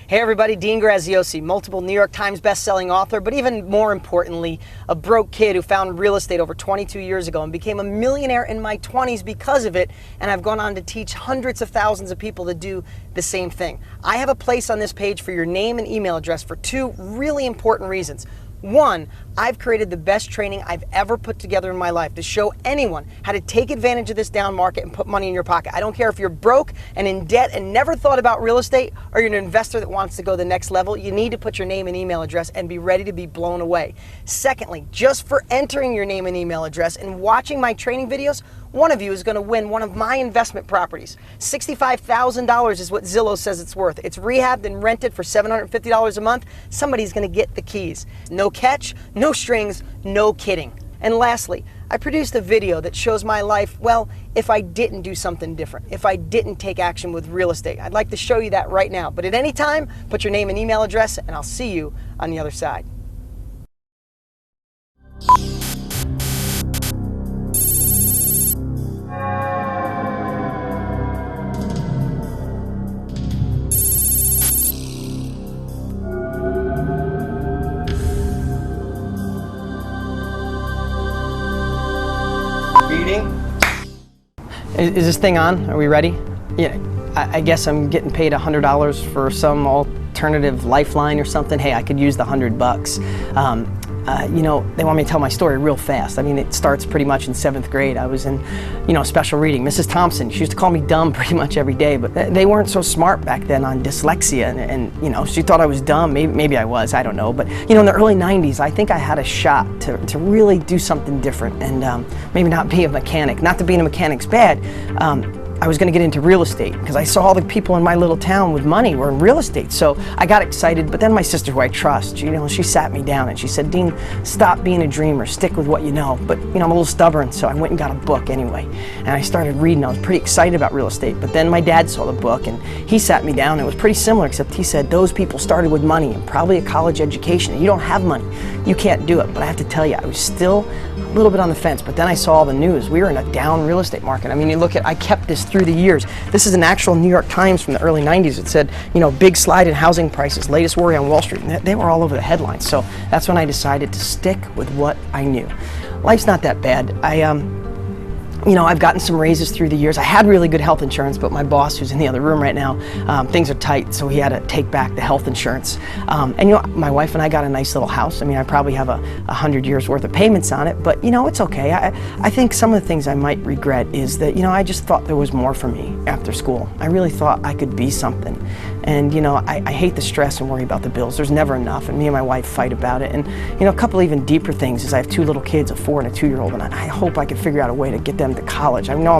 Hey everybody, Dean Graziosi, multiple New York Times best-selling author, but even more importantly, a broke kid who found real estate over 22 years ago and became a millionaire in my 20s because of it, and I've gone on to teach hundreds of thousands of people to do the same thing. I have a place on this page for your name and email address for two really important reasons. One, I've created the best training I've ever put together in my life to show anyone how to take advantage of this down market and put money in your pocket. I don't care if you're broke and in debt and never thought about real estate, or you're an investor that wants to go the next level. You need to put your name and email address and be ready to be blown away. Secondly, just for entering your name and email address and watching my training videos, one of you is going to win one of my investment properties. $65,000 is what Zillow says it's worth. It's rehabbed and rented for $750 a month. Somebody's going to get the keys. No catch, no strings, no kidding. And lastly, I produced a video that shows my life, well, if I didn't do something different, if I didn't take action with real estate. I'd like to show you that right now. But at any time, put your name and email address, and I'll see you on the other side. Is this thing on? Are we ready? Yeah, I guess I'm getting paid $100 for some alternative lifeline or something. Hey, I could use the $100. You know, they want me to tell my story real fast. I mean, it starts pretty much in 7th grade. I was in, special reading. Mrs. Thompson, she used to call me dumb pretty much every day, but they weren't so smart back then on dyslexia, and she thought I was dumb. Maybe I was, I don't know. But, in the early 90s, I think I had a shot to really do something different and maybe not be a mechanic. Not that being a mechanic's bad. I was going to get into real estate because I saw all the people in my little town with money were in real estate. So I got excited, but then my sister, who I trust, she sat me down and she said, Dean, stop being a dreamer, stick with what you know. But I'm a little stubborn, so I went and got a book anyway. And I started reading. I was pretty excited about real estate, but then my dad saw the book and he sat me down. It was pretty similar, except he said, those people started with money and probably a college education, and you don't have money. You can't do it. But I have to tell you, I was still a little bit on the fence, but then I saw all the news. We were in a down real estate market. I mean, you look at, I kept this through the years. This is an actual New York Times from the early 90s. It said, big slide in housing prices, latest worry on Wall Street. And they were all over the headlines. So that's when I decided to stick with what I knew. Life's not that bad. I've gotten some raises through the years. I had really good health insurance, but my boss, who's in the other room right now, things are tight, so he had to take back the health insurance. My wife and I got a nice little house. I mean, I probably have 100 years worth of payments on it, but it's okay. I think some of the things I might regret is that, I just thought there was more for me after school. I really thought I could be something. And, I hate the stress and worry about the bills. There's never enough, and me and my wife fight about it. And, a couple even deeper things is I have 2 little kids, a 4 and a 2-year-old, and I hope I can figure out a way to get them to college. I know